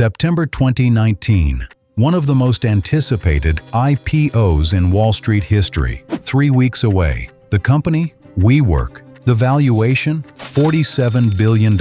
September 2019, one of the most anticipated IPOs in Wall Street history. 3 weeks away. The company? WeWork. The valuation? $47 billion.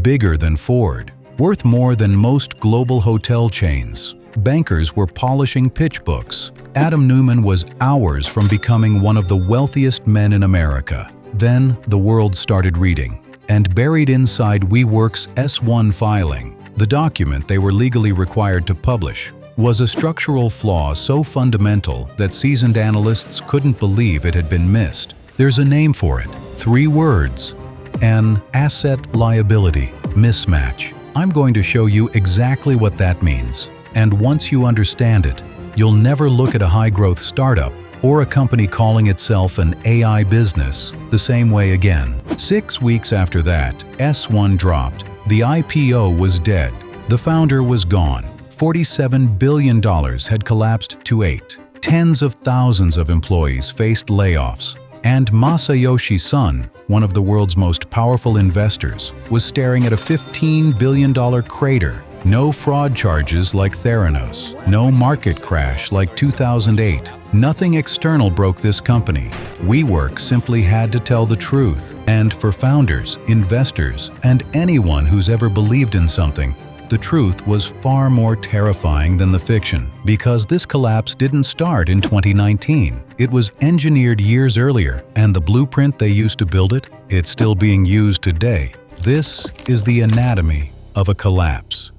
Bigger than Ford. Worth more than most global hotel chains. Bankers were polishing pitch books. Adam Neumann was hours from becoming one of the wealthiest men in America. Then the world started reading. And buried inside WeWork's S-1 filing, the document they were legally required to publish, was a structural flaw so fundamental that seasoned analysts couldn't believe it had been missed. There's a name for it. 3 words. An asset-liability mismatch. I'm going to show you exactly what that means. And once you understand it, you'll never look at a high-growth startup or a company calling itself an AI business the same way again. 6 weeks after that, S1 dropped. The IPO was dead. The founder was gone. $47 billion had collapsed to 8. Tens of thousands of employees faced layoffs. And Masayoshi Son, one of the world's most powerful investors, was staring at a $15 billion crater. No fraud charges like Theranos. No market crash like 2008. Nothing external broke this company. WeWork simply had to tell the truth. And for founders, investors, and anyone who's ever believed in something, the truth was far more terrifying than the fiction, because this collapse didn't start in 2019. It was engineered years earlier, and the blueprint they used to build it, it's still being used today. This is the anatomy of a collapse.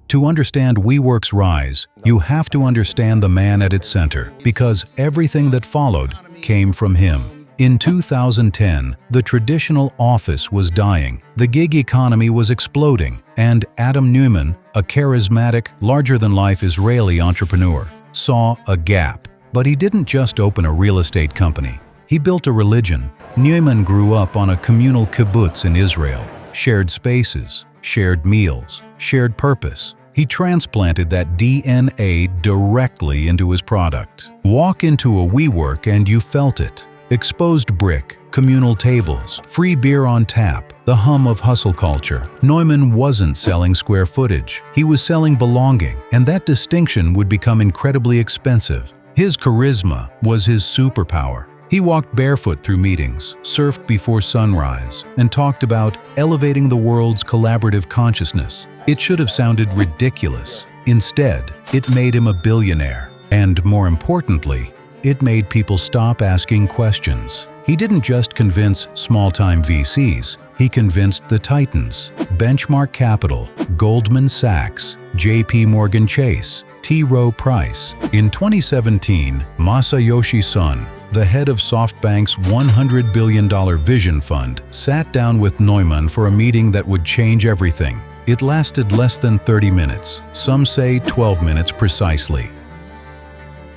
To understand WeWork's rise, you have to understand the man at its center, because everything that followed came from him. In 2010, the traditional office was dying, the gig economy was exploding, and Adam Neumann, a charismatic, larger-than-life Israeli entrepreneur, saw a gap. But he didn't just open a real estate company. He built a religion. Neumann grew up on a communal kibbutz in Israel. Shared spaces, shared meals, shared purpose. He transplanted that DNA directly into his product. Walk into a WeWork and you felt it. Exposed brick, communal tables, free beer on tap, the hum of hustle culture. Neumann wasn't selling square footage. He was selling belonging, and that distinction would become incredibly expensive. His charisma was his superpower. He walked barefoot through meetings, surfed before sunrise, and talked about elevating the world's collaborative consciousness. It should have sounded ridiculous. Instead, it made him a billionaire. And more importantly, it made people stop asking questions. He didn't just convince small-time VCs. He convinced the titans: Benchmark Capital, Goldman Sachs, JP Morgan Chase, T. Rowe Price. In 2017, Masayoshi Son, the head of SoftBank's $100 billion vision fund, sat down with Neumann for a meeting that would change everything. It lasted less than 30 minutes. Some say 12 minutes precisely.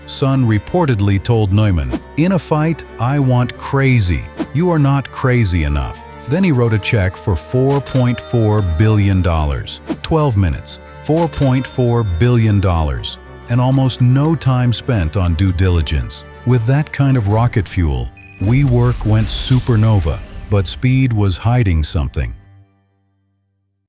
Son reportedly told Neumann, "In a fight, I want crazy. You are not crazy enough." Then he wrote a check for $4.4 billion. 12 minutes, $4.4 billion, and almost no time spent on due diligence. With that kind of rocket fuel, WeWork went supernova, but speed was hiding something.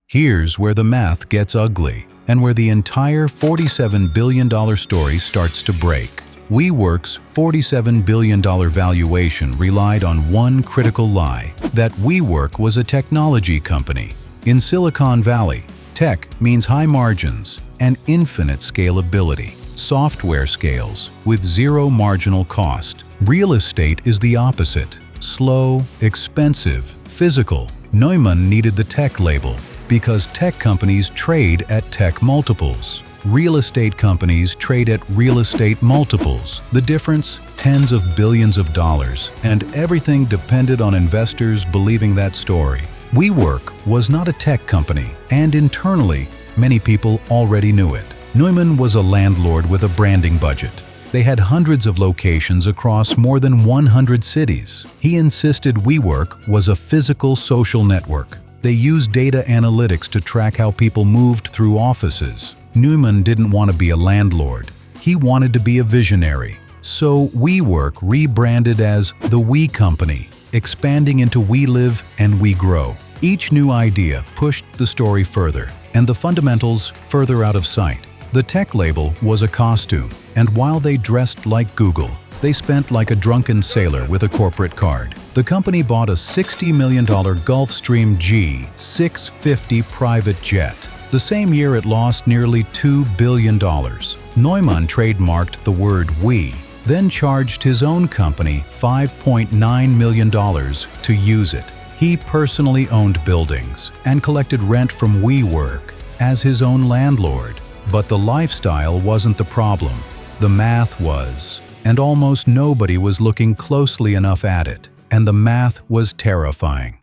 Here's where the math gets ugly, and where the entire $47 billion story starts to break. WeWork's $47 billion valuation relied on one critical lie: that WeWork was a technology company. In Silicon Valley, tech means high margins and infinite scalability. Software scales with zero marginal cost. Real estate is the opposite: slow, expensive, physical. Neumann needed the tech label, because tech companies trade at tech multiples. Real estate companies trade at real estate multiples. The difference? Tens of billions of dollars, and everything depended on investors believing that story. WeWork was not a tech company, and internally, many people already knew it. Neumann was a landlord with a branding budget. They had hundreds of locations across more than 100 cities. He insisted WeWork was a physical social network. They used data analytics to track how people moved through offices. Neumann didn't want to be a landlord. He wanted to be a visionary. So WeWork rebranded as the We Company, expanding into We Live and We Grow. Each new idea pushed the story further, and the fundamentals further out of sight. The tech label was a costume, and while they dressed like Google, they spent like a drunken sailor with a corporate card. The company bought a $60 million Gulfstream G650 private jet. The same year it lost nearly $2 billion. Neumann trademarked the word "we," then charged his own company $5.9 million to use it. He personally owned buildings and collected rent from WeWork as his own landlord. But the lifestyle wasn't the problem. The math was. And almost nobody was looking closely enough at it. And the math was terrifying.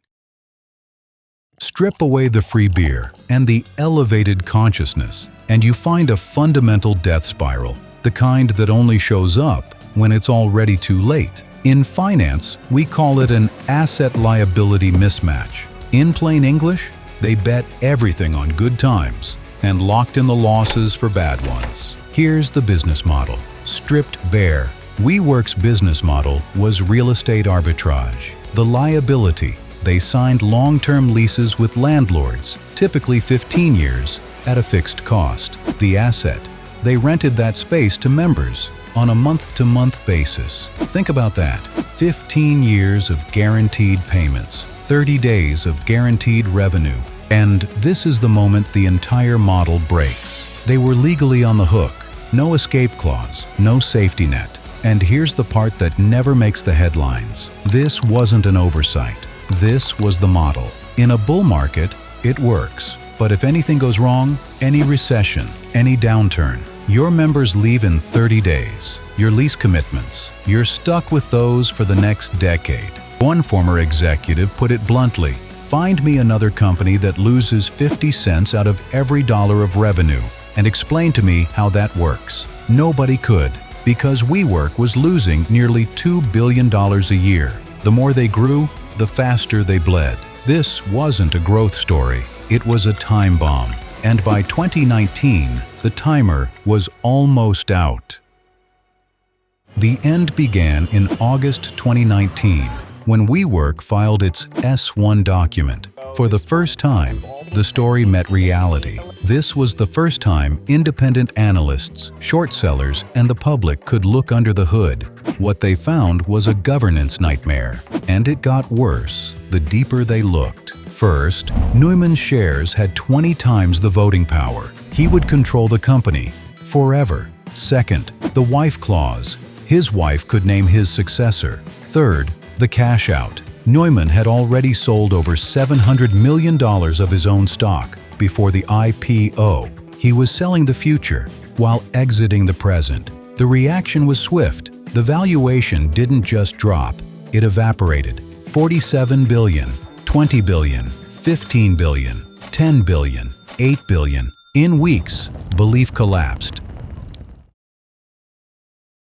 Strip away the free beer and the elevated consciousness, and you find a fundamental death spiral, the kind that only shows up when it's already too late. In finance, we call it an asset-liability mismatch. In plain English, they bet everything on good times and locked in the losses for bad ones. Here's the business model, stripped bare. WeWork's business model was real estate arbitrage. The liability, they signed long-term leases with landlords, typically 15 years, at a fixed cost. The asset, they rented that space to members on a month-to-month basis. Think about that. 15 years of guaranteed payments, 30 days of guaranteed revenue. And this is the moment the entire model breaks. They were legally on the hook. No escape clause, no safety net. And here's the part that never makes the headlines. This wasn't an oversight. This was the model. In a bull market, it works. But if anything goes wrong, any recession, any downturn, your members leave in 30 days. Your lease commitments, you're stuck with those for the next decade. One former executive put it bluntly, "Find me another company that loses 50 cents out of every dollar of revenue and explain to me how that works." Nobody could, because WeWork was losing nearly $2 billion a year. The more they grew, the faster they bled. This wasn't a growth story, it was a time bomb. And by 2019, the timer was almost out. The end began in August 2019, when WeWork filed its S-1 document. For the first time, the story met reality. This was the first time independent analysts, short sellers, and the public could look under the hood. What they found was a governance nightmare, and it got worse the deeper they looked. First, Neumann's shares had 20 times the voting power. He would control the company forever. Second, the wife clause. His wife could name his successor. Third, the cash out. Neumann had already sold over $700 million of his own stock before the IPO. He was selling the future while exiting the present. The reaction was swift. The valuation didn't just drop, it evaporated. 47 billion, 20 billion, 15 billion, 10 billion, 8 billion. In weeks, belief collapsed.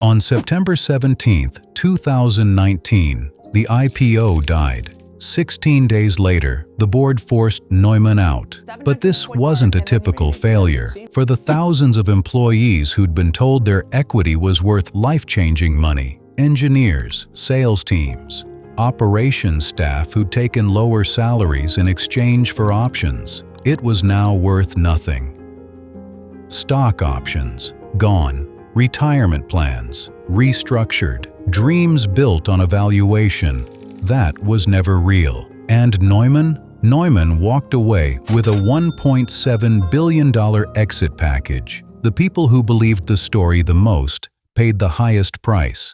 On September 17, 2019, the IPO died. 16 days later, the board forced Neumann out. But this wasn't a typical failure. For the thousands of employees who'd been told their equity was worth life-changing money, engineers, sales teams, operations staff who'd taken lower salaries in exchange for options, it was now worth nothing. Stock options, gone. Retirement plans, restructured. Dreams built on a valuation that was never real. And Neumann walked away with a $1.7 billion exit package. The people who believed the story the most paid the highest price.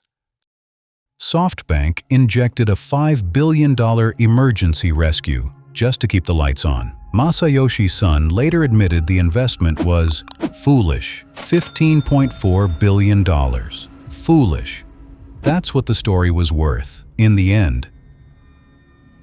SoftBank injected a $5 billion emergency rescue just to keep the lights on. Masayoshi Son later admitted the investment was foolish. $15.4 billion. Foolish. That's what the story was worth, in the end.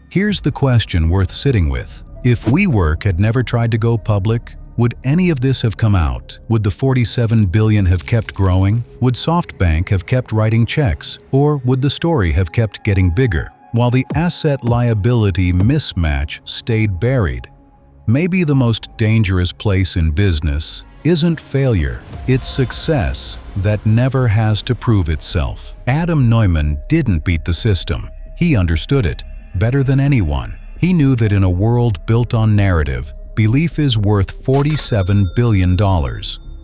Here's the question worth sitting with. If WeWork had never tried to go public, would any of this have come out? Would the $47 billion have kept growing? Would SoftBank have kept writing checks? Or would the story have kept getting bigger, while the asset-liability mismatch stayed buried? Maybe the most dangerous place in business isn't failure, it's success that never has to prove itself. Adam Neumann didn't beat the system. He understood it better than anyone. He knew that in a world built on narrative, belief is worth $47 billion,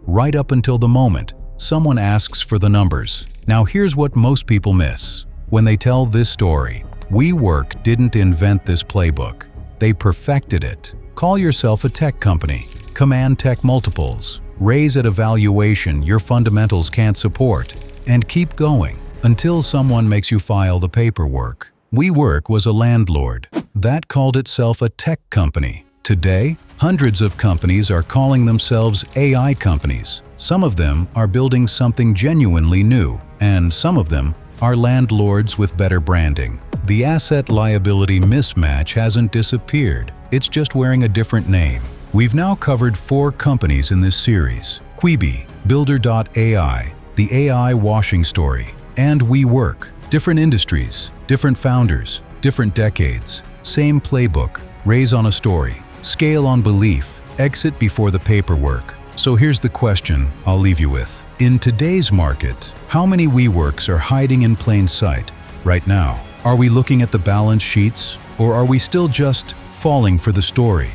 right up until the moment someone asks for the numbers. Now here's what most people miss. When they tell this story, WeWork didn't invent this playbook. They perfected it. Call yourself a tech company. Command tech multiples. Raise at a valuation your fundamentals can't support. And keep going until someone makes you file the paperwork. WeWork was a landlord that called itself a tech company. Today, hundreds of companies are calling themselves AI companies. Some of them are building something genuinely new, and some of them are landlords with better branding. The asset-liability mismatch hasn't disappeared. It's just wearing a different name. We've now covered 4 companies in this series: Quibi, Builder.ai, the AI washing story, and WeWork. Different industries, different founders, different decades. Same playbook: raise on a story, scale on belief, exit before the paperwork. So here's the question I'll leave you with. In today's market, how many WeWorks are hiding in plain sight right now? Are we looking at the balance sheets, or are we still just falling for the story?